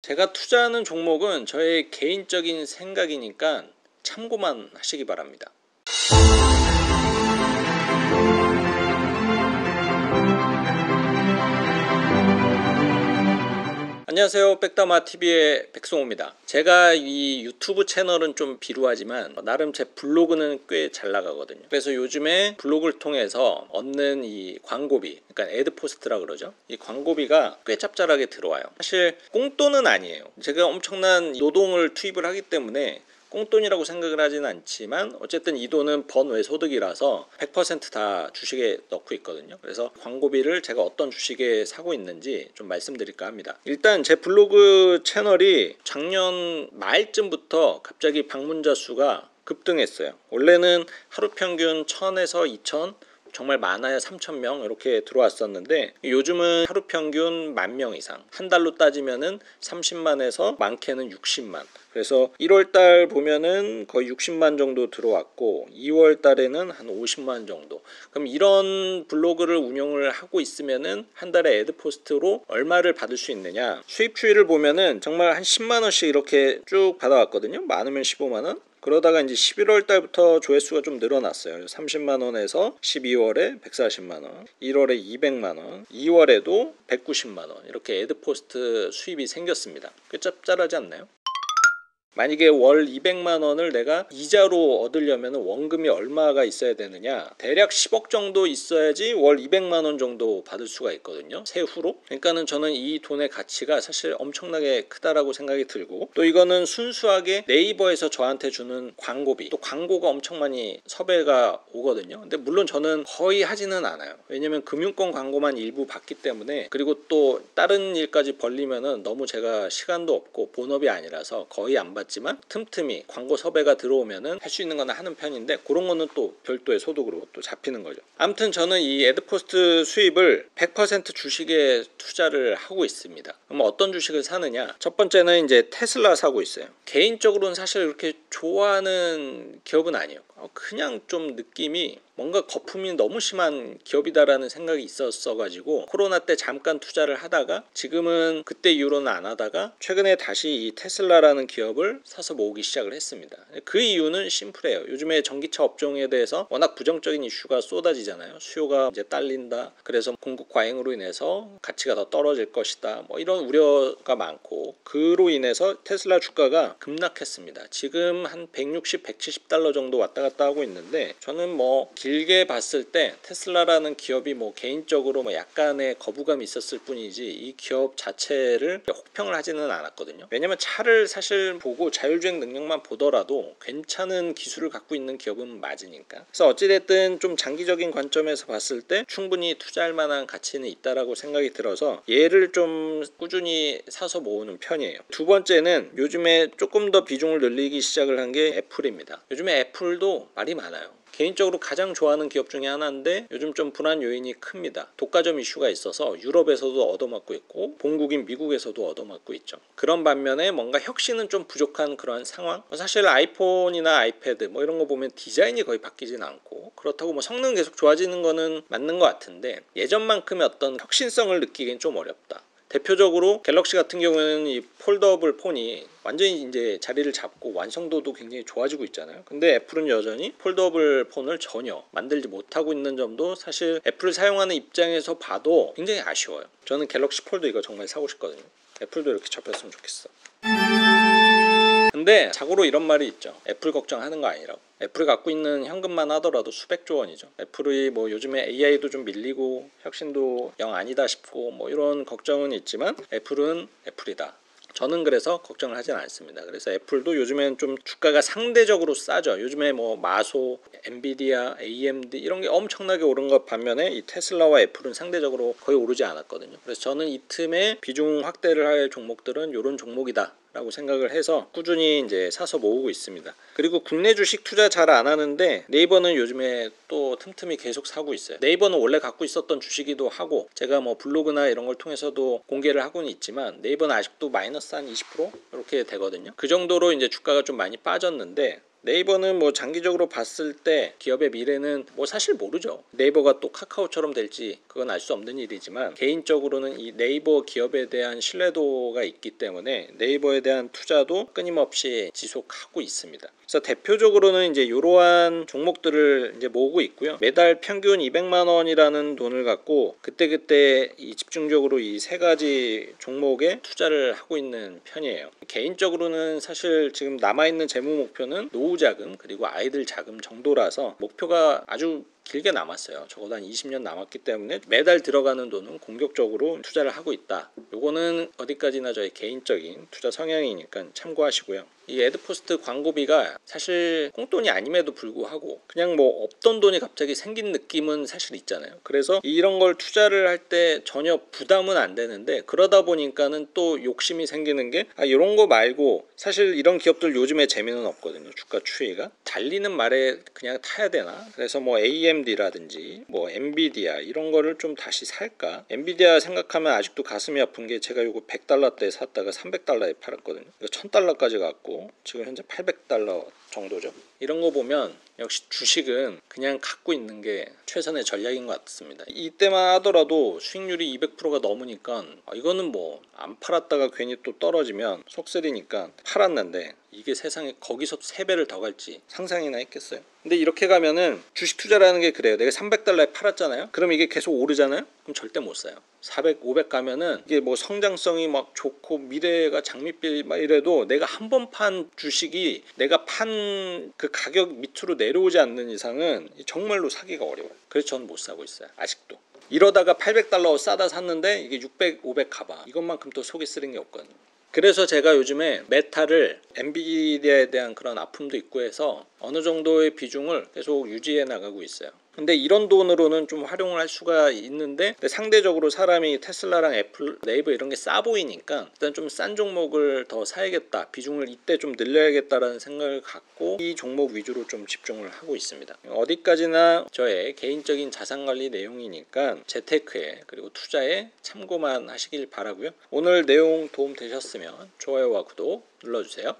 제가 투자하는 종목은 저의 개인적인 생각이니까 참고만 하시기 바랍니다. 안녕하세요. 백다마TV의 백송호입니다. 제가 이 유튜브 채널은 좀 비루하지만 나름 제 블로그는 꽤 잘 나가거든요. 그래서 요즘에 블로그를 통해서 얻는 이 광고비, 그러니까 애드포스트라 그러죠. 이 광고비가 꽤 짭짤하게 들어와요. 사실 꽁돈은 아니에요. 제가 엄청난 노동을 투입을 하기 때문에 꽁돈이라고 생각을 하지는 않지만 어쨌든 이 돈은 번외 소득이라서 100% 다 주식에 넣고 있거든요. 그래서 광고비를 제가 어떤 주식에 사고 있는지 좀 말씀드릴까 합니다. 일단 제 블로그 채널이 작년 말쯤부터 갑자기 방문자 수가 급등했어요. 원래는 하루 평균 1000에서 2000, 정말 많아야 3,000명 이렇게 들어왔었는데 요즘은 하루 평균 10,000명 이상, 한 달로 따지면은 30만에서 많게는 60만. 그래서 1월달 보면은 거의 60만 정도 들어왔고 2월달에는 한 50만 정도. 그럼 이런 블로그를 운영을 하고 있으면은 한 달에 애드포스트로 얼마를 받을 수 있느냐, 수입 추이를 보면은 정말 한 10만 원씩 이렇게 쭉 받아왔거든요. 많으면 15만 원. 그러다가 이제 11월 달부터 조회수가 좀 늘어났어요. 30만 원에서 12월에 140만 원, 1월에 200만 원, 2월에도 190만 원 이렇게 애드포스트 수입이 생겼습니다. 꽤 짭짤하지 않나요? 만약에 월 200만 원을 내가 이자로 얻으려면 원금이 얼마가 있어야 되느냐, 대략 10억 정도 있어야지 월 200만 원 정도 받을 수가 있거든요, 세후로. 그러니까는 저는 이 돈의 가치가 사실 엄청나게 크다라고 생각이 들고, 또 이거는 순수하게 네이버에서 저한테 주는 광고비, 또 광고가 엄청 많이 섭외가 오거든요. 근데 물론 저는 거의 하지는 않아요. 왜냐면 금융권 광고만 일부 받기 때문에, 그리고 또 다른 일까지 벌리면은 너무 제가 시간도 없고 본업이 아니라서 거의 안 받지만 틈틈이 광고 섭외가 들어오면은 할 수 있는 거는 하는 편인데, 그런 거는 또 별도의 소득으로 또 잡히는 거죠. 아무튼 저는 이 애드포스트 수입을 100% 주식에 투자를 하고 있습니다. 그럼 어떤 주식을 사느냐, 첫 번째는 이제 테슬라 사고 있어요. 개인적으로는 사실 그렇게 좋아하는 기업은 아니에요. 그냥 좀 느낌이 뭔가 거품이 너무 심한 기업이다라는 생각이 있었어 가지고 코로나 때 잠깐 투자를 하다가 지금은 그때 이후로는 안 하다가 최근에 다시 이 테슬라라는 기업을 사서 모으기 시작을 했습니다. 그 이유는 심플해요. 요즘에 전기차 업종에 대해서 워낙 부정적인 이슈가 쏟아지잖아요. 수요가 이제 딸린다, 그래서 공급 과잉으로 인해서 가치가 더 떨어질 것이다, 뭐 이런 우려가 많고, 그로 인해서 테슬라 주가가 급락했습니다. 지금 한 160, 170달러 정도 왔다 갔다 하고 있는데, 저는 뭐 길게 봤을 때 테슬라라는 기업이 뭐 개인적으로 뭐 약간의 거부감이 있었을 뿐이지 이 기업 자체를 혹평을 하지는 않았거든요. 왜냐면 차를 사실 보고 자율주행 능력만 보더라도 괜찮은 기술을 갖고 있는 기업은 맞으니까. 그래서 어찌됐든 좀 장기적인 관점에서 봤을 때 충분히 투자할 만한 가치는 있다라고 생각이 들어서 얘를 좀 꾸준히 사서 모으는 편이에요. 두 번째는 요즘에 조금 더 비중을 늘리기 시작을 한 게 애플입니다. 요즘에 애플도 말이 많아요. 개인적으로 가장 좋아하는 기업 중에 하나인데 요즘 좀 불안 요인이 큽니다. 독과점 이슈가 있어서 유럽에서도 얻어맞고 있고 본국인 미국에서도 얻어맞고 있죠. 그런 반면에 뭔가 혁신은 좀 부족한 그런 상황. 사실 아이폰이나 아이패드 뭐 이런 거 보면 디자인이 거의 바뀌진 않고, 그렇다고 뭐 성능 계속 좋아지는 거는 맞는 것 같은데 예전만큼의 어떤 혁신성을 느끼기엔 좀 어렵다. 대표적으로 갤럭시 같은 경우에는 이 폴더블 폰이 완전히 이제 자리를 잡고 완성도도 굉장히 좋아지고 있잖아요. 근데 애플은 여전히 폴더블 폰을 전혀 만들지 못하고 있는 점도 사실 애플을 사용하는 입장에서 봐도 굉장히 아쉬워요. 저는 갤럭시 폴드 이거 정말 사고 싶거든요. 애플도 이렇게 잡혔으면 좋겠어. 근데 자고로 이런 말이 있죠. 애플 걱정하는 거 아니라고. 애플이 갖고 있는 현금만 하더라도 수백조 원이죠. 애플이 뭐 요즘에 AI도 좀 밀리고 혁신도 영 아니다 싶고 뭐 이런 걱정은 있지만 애플은 애플이다. 저는 그래서 걱정을 하진 않습니다. 그래서 애플도 요즘엔 좀 주가가 상대적으로 싸죠. 요즘에 뭐 마소, 엔비디아, AMD 이런 게 엄청나게 오른 것 반면에 이 테슬라와 애플은 상대적으로 거의 오르지 않았거든요. 그래서 저는 이 틈에 비중 확대를 할 종목들은 이런 종목이다 라고 생각을 해서 꾸준히 이제 사서 모으고 있습니다. 그리고 국내 주식 투자 잘 안 하는데 네이버는 요즘에 또 틈틈이 계속 사고 있어요. 네이버는 원래 갖고 있었던 주식이기도 하고 제가 뭐 블로그나 이런 걸 통해서도 공개를 하고는 있지만 네이버는 아직도 마이너스 한 20% 이렇게 되거든요. 그 정도로 이제 주가가 좀 많이 빠졌는데 네이버는 뭐 장기적으로 봤을 때 기업의 미래는 뭐 사실 모르죠. 네이버가 또 카카오처럼 될지 그건 알 수 없는 일이지만, 개인적으로는 이 네이버 기업에 대한 신뢰도가 있기 때문에 네이버에 대한 투자도 끊임없이 지속하고 있습니다. 그래서 대표적으로는 이제 이러한 종목들을 이제 모으고 있고요. 매달 평균 200만 원이라는 돈을 갖고 그때그때 이 집중적으로 이 세 가지 종목에 투자를 하고 있는 편이에요. 개인적으로는 사실 지금 남아있는 재무 목표는 노후 자금 그리고 아이들 자금 정도라서 목표가 아주 길게 남았어요. 적어도 한 20년 남았기 때문에 매달 들어가는 돈은 공격적으로 투자를 하고 있다. 요거는 어디까지나 저의 개인적인 투자 성향이니까 참고하시고요. 이 애드포스트 광고비가 사실 꽁돈이 아님에도 불구하고 그냥 뭐 없던 돈이 갑자기 생긴 느낌은 사실 있잖아요. 그래서 이런 걸 투자를 할 때 전혀 부담은 안 되는데, 그러다 보니까는 또 욕심이 생기는 게 이런 거 말고 사실 이런 기업들 요즘에 재미는 없거든요. 주가 추이가 달리는 말에 그냥 타야 되나? 그래서 뭐 AMD라든지 뭐 엔비디아 이런 거를 좀 다시 살까? 엔비디아 생각하면 아직도 가슴이 아픈 게, 제가 요거 100달러대에 샀다가 300달러에 팔았거든요. 이거 1000달러까지 갔고 지금 현재 800달러 정도죠. 이런 거 보면 역시 주식은 그냥 갖고 있는 게 최선의 전략인 것 같습니다. 이때만 하더라도 수익률이 200%가 넘으니까 이거는 뭐 안 팔았다가 괜히 또 떨어지면 속쓰리니까 팔았는데, 이게 세상에 거기서 3배를 더 갈지 상상이나 했겠어요. 근데 이렇게 가면은 주식 투자라는 게 그래요. 내가 300달러에 팔았잖아요. 그럼 이게 계속 오르잖아요. 그럼 절대 못 사요. 400, 500 가면은 이게 뭐 성장성이 막 좋고 미래가 장밋빛 막 이래도 내가 한 번 판 주식이 내가 판 그 가격 밑으로 내려오지 않는 이상은 정말로 사기가 어려워요. 그래서 저는 못 사고 있어요. 아직도. 이러다가 800달러 싸다 샀는데 이게 600, 500 가봐. 이것만큼 또 속이 쓰린 게 없거든요. 그래서 제가 요즘에 메타를 엔비디아에 대한 그런 아픔도 있고 해서 어느 정도의 비중을 계속 유지해 나가고 있어요. 근데 이런 돈으로는 좀 활용을 할 수가 있는데, 상대적으로 사람이 테슬라랑 애플, 네이버 이런 게 싸 보이니까 일단 좀 싼 종목을 더 사야겠다, 비중을 이때 좀 늘려야겠다라는 생각을 갖고 이 종목 위주로 좀 집중을 하고 있습니다. 어디까지나 저의 개인적인 자산관리 내용이니까 재테크에 그리고 투자에 참고만 하시길 바라고요. 오늘 내용 도움 되셨으면 좋아요와 구독 눌러주세요.